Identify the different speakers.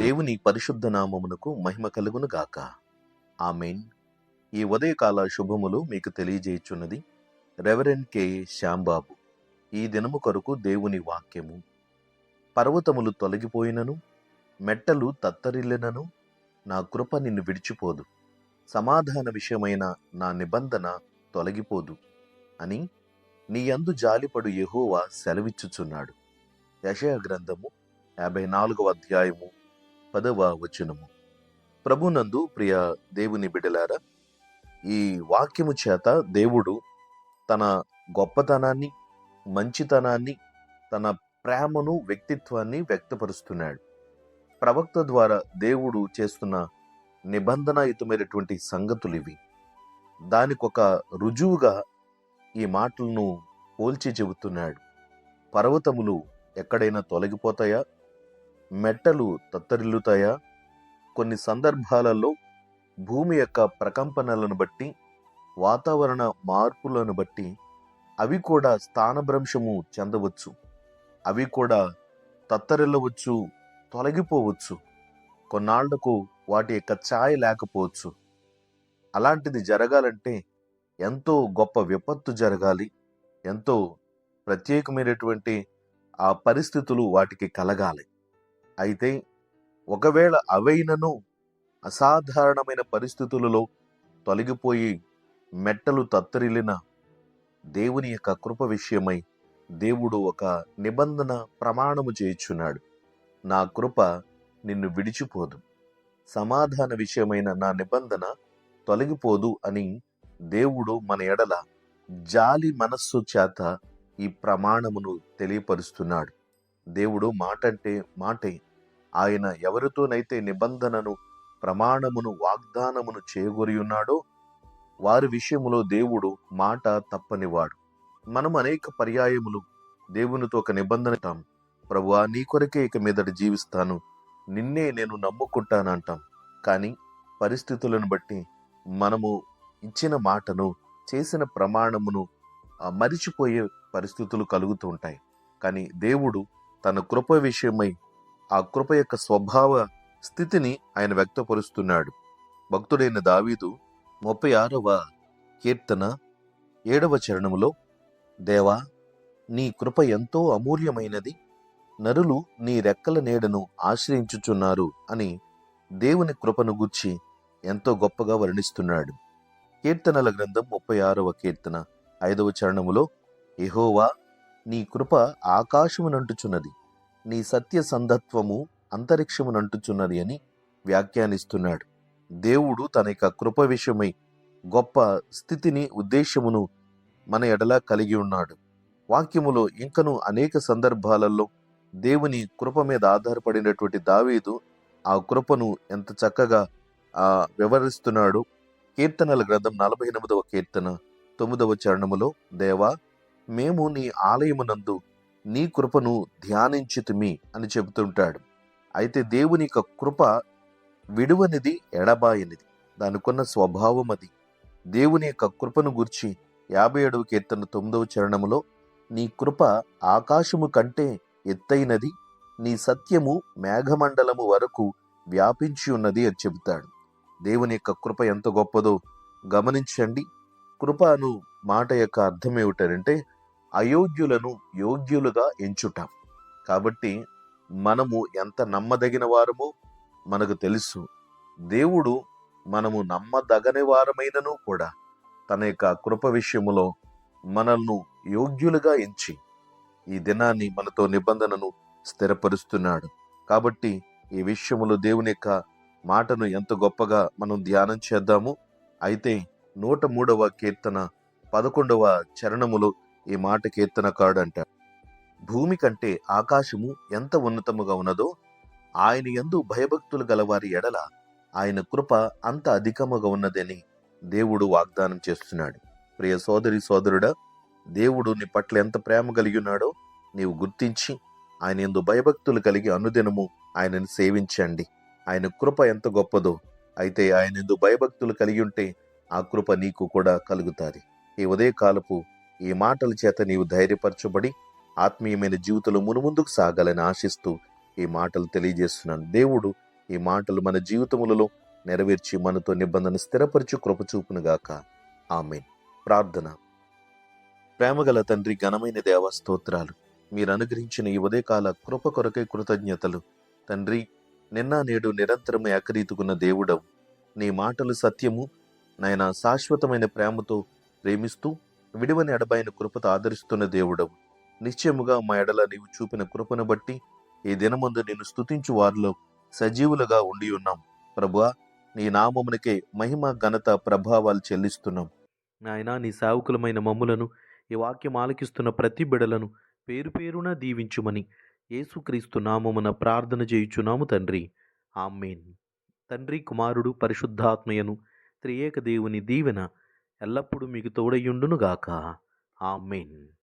Speaker 1: దేవుని పరిశుద్ధ నామమునకు మహిమ కలుగును గాక. ఆమేన్. ఈ ఉదయకాల శుభములు మీకు తెలియజేయుచున్నది రెవరెండ్ కె శ్యాంబాబు. ఈ దినము కొరకు దేవుని వాక్యము. పర్వతములు తొలగిపోయినను, మెట్టలు తత్తరిల్లినను, నా కృప నిన్ను విడిచిపోదు, సమాధాన విషయమైన నా నిబంధన తొలగిపోదు అని నీ యందు జాలిపడు యెహోవా సెలవిచ్చుచున్నాడు. యెషయా గ్రంథము 54వ అధ్యాయము 10వ వచనము. ప్రభునందు ప్రియ దేవుని బిడ్డలారా, ఈ వాక్యము చేత దేవుడు తన గొప్పతనాన్ని, మంచితనాన్ని, తన ప్రేమను, వ్యక్తిత్వాన్ని వ్యక్తపరుస్తున్నాడు. ప్రవక్త ద్వారా దేవుడు చేస్తున్న నిబంధనాయుతమైనటువంటి సంగతులు ఇవి. దానికొక రుజువుగా ఈ మాటలను పోల్చి చెబుతున్నాడు. పర్వతములు ఎక్కడైనా తొలగిపోతాయా? మెట్టలు తత్తరిల్లుతాయా? కొన్ని సందర్భాలలో భూమి యొక్క ప్రకంపనలను బట్టి, వాతావరణ మార్పులను బట్టి అవి కూడా స్థానభ్రంశము చెందవచ్చు, అవి కూడా తత్తరిల్లవచ్చు, తొలగిపోవచ్చు. కొన్నాళ్లకు వాటి యొక్క ఛాయ లేకపోవచ్చు. అలాంటిది జరగాలంటే ఎంతో గొప్ప విపత్తు జరగాలి, ఎంతో ప్రత్యేకమైనటువంటి ఆ పరిస్థితులు వాటికి కలగాలి. అయితే ఒకవేళ అవైనను అసాధారణమైన పరిస్థితులలో తొలగిపోయి మెట్టలు తత్తరిల్లిన దేవుని యొక్క కృప విషయమై దేవుడు ఒక నిబంధన ప్రమాణము చేయుచున్నాడు. నా కృప నిన్ను విడిచిపోదు, సమాధాన విషయమైన నా నిబంధన తొలగిపోదు అని దేవుడు మన ఎడల జాలి మనస్సు చేత ఈ ప్రమాణమును తెలియపరుస్తున్నాడు. దేవుడు మాట అంటే మాటే. ఆయన ఎవరితోనైతే నిబంధనను, ప్రమాణమును, వాగ్దానమును చేయగొరి ఉన్నాడో వారి విషయములో దేవుడు మాట తప్పనివాడు. మనం అనేక పర్యాయములు దేవునితో ఒక నిబంధన అంటాం. ప్రభువా, నీ కొరకే ఇక మీదట జీవిస్తాను, నిన్నే నేను నమ్ముకుంటానంటాం. కానీ పరిస్థితులను బట్టి మనము ఇచ్చిన మాటను, చేసిన ప్రమాణమును మరిచిపోయే పరిస్థితులు కలుగుతూ ఉంటాయి. కానీ దేవుడు తన కృప విషయమై ఆ కృప యొక్క స్వభావ స్థితిని ఆయన వ్యక్తపరుస్తున్నాడు. భక్తుడైన దావీదు 36వ కీర్తన 7వ చరణములో, దేవా, నీ కృప ఎంతో అమూల్యమైనది, నరులు నీ రెక్కల నీడను ఆశ్రయించుచున్నారు అని దేవుని కృపను గూర్చి ఎంతో గొప్పగా వర్ణిస్తున్నాడు. కీర్తనల గ్రంథం 36వ కీర్తన 5వ చరణములో, యెహోవా, నీ కృప ఆకాశమునంటుచున్నది, నీ సత్య సంధత్వము అంతరిక్షమునంటుచున్నది అని వ్యాఖ్యానిస్తున్నాడు. దేవుడు తన యొక్క కృప విషయమై గొప్ప స్థితిని, ఉద్దేశమును మన ఎడల కలిగి ఉన్నాడు. వాక్యములో ఇంకను అనేక సందర్భాలలో దేవుని కృప మీద ఆధారపడినటువంటి దావీదు ఆ కృపను ఎంత చక్కగా వివరిస్తున్నాడు. కీర్తనల గ్రంథం 48వ కీర్తన 9వ చరణములో, దేవా, మేము నీ ఆలయమునందు నీ కృపను ధ్యానించితిమి అని చెబుతుంటాడు. అయితే దేవుని యొక్క కృప విడువనిది, ఎడబాయనిది, దానికున్న స్వభావం అది. దేవుని యొక్క కృపను గూర్చి 57వ కీర్తన 9వ చరణములో, నీ కృప ఆకాశము కంటే ఎత్తైనది, నీ సత్యము మేఘమండలము వరకు వ్యాపించి ఉన్నది అని చెబుతాడు. దేవుని యొక్క కృప ఎంత గొప్పదో గమనించండి. కృప అను మాట యొక్క అర్థం ఏమిటంటే అయోగ్యులను యోగ్యులుగా ఎంచుట. కాబట్టి మనము ఎంత నమ్మదగిన వారమో మనకు తెలుసు. దేవుడు మనము నమ్మదగని వారమైనను కూడా తన యొక్క కృప విషయములో మనల్ని యోగ్యులుగా ఎంచి ఈ దినాన్ని మనతో నిబంధనను స్థిరపరుస్తున్నాడు. కాబట్టి ఈ విషయములో దేవుని యొక్క మాటను ఎంత గొప్పగా మనం ధ్యానం చేద్దాము. అయితే 103వ కీర్తన 11వ చరణములో ఈ మాట కీర్తనకారుడు అంటాడు, భూమి కంటే ఆకాశము ఎంత ఉన్నతముగా ఉన్నదో ఆయన యందు భయభక్తులు గలవారి ఎడల ఆయన కృప అంత అధికముగా ఉన్నదని దేవుడు వాగ్దానం చేస్తున్నాడు. ప్రియ సోదరి సోదరుడా, దేవుడు నీ పట్ల ఎంత ప్రేమ కలిగి ఉన్నాడో నీవు గుర్తించి ఆయన యందు భయభక్తులు కలిగి అనుదినము ఆయనను సేవించండి. ఆయన కృప ఎంత గొప్పదో. అయితే ఆయన యందు భయభక్తులు కలిగి ఉంటే ఆ కృప నీకు కూడా కలుగుతాది. ఈ ఉదయకాలపు ఈ మాటల చేత నీవు ధైర్యపరచబడి ఆత్మీయమైన జీవితంలో మునుముందుకు సాగాలని ఆశిస్తూ ఈ మాటలు తెలియజేస్తున్నాను. దేవుడు ఈ మాటలు మన జీవితములలో నెరవేర్చి మనతో నిబంధన స్థిరపరచు కృపచూపునుగాక. ఆమేన్. ప్రార్థన. ప్రేమగల తండ్రి, ఘనమైన దేవ, స్తోత్రాలు. మీరు అనుగ్రహించిన ఈ ఉదయకాల కృప కొరకై కృతజ్ఞతలు. తండ్రి, నిన్న నేడు నిరంతరము ఏకరీతుకున్న దేవుడవు. నీ మాటలు సత్యము నాయన, శాశ్వతమైన ప్రేమతో ప్రేమిస్తూ విడివని ఎడబాయిన కృపతో ఆదరిస్తున్న దేవుడవు. నిశ్చయముగా మా ఎడల నీవు చూపిన కృపను బట్టి ఈ దినమందు నిన్ను స్తుతించు వారిలో సజీవులుగా ఉండి ఉన్నాం. ప్రభువా, నీ నామమునకే మహిమ, ఘనత, ప్రభావాలు చెల్లిస్తున్నాం. నాయనా, నీ సేవకులమైన మమ్ములను, ఈ వాక్యం ఆలకిస్తున్న ప్రతి బిడలను పేరు పేరున దీవించుమని యేసుక్రీస్తు నామమున ప్రార్థన చేయుచున్నాము తండ్రి. ఆమేన్. తండ్రి, కుమారుడు, పరిశుద్ధాత్మయను త్రియేక దేవుని దీవెన ఎల్లప్పుడూ మీకు తోడయుండునుగాక. ఆమేన్.